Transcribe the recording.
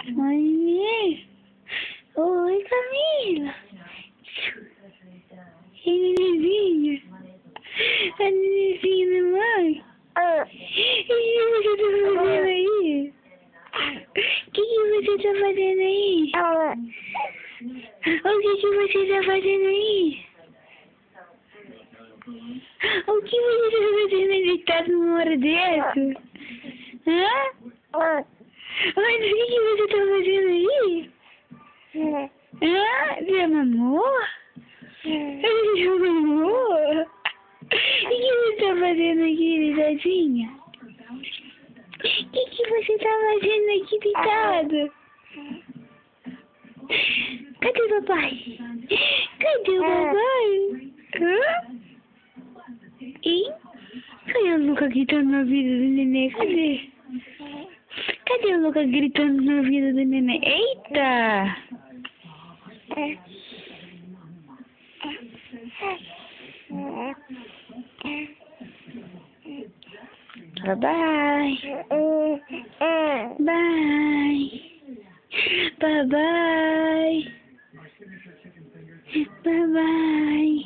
Oi, oi, Camila. E Nenezinha? A Nenezinha da mãe? O que você tá fazendo aí? O que você tá fazendo aí? O que você tá fazendo aí? O que você tá fazendo aí deitado numa hora dessa? Hã? Mas o que você tá fazendo aí? Você mamou? Você mamou? O que você tá fazendo aqui, deitadinha? O que você tá fazendo aqui deitado? Cadê o papai? Cadê o papai? Hã? Hein? Cadê o Luca gritando no ouvido do neném? Cadê? Cadê o Luca gritando no ouvido do neném? Eita! Bye-bye. Bye. Bye-bye. Bye-bye.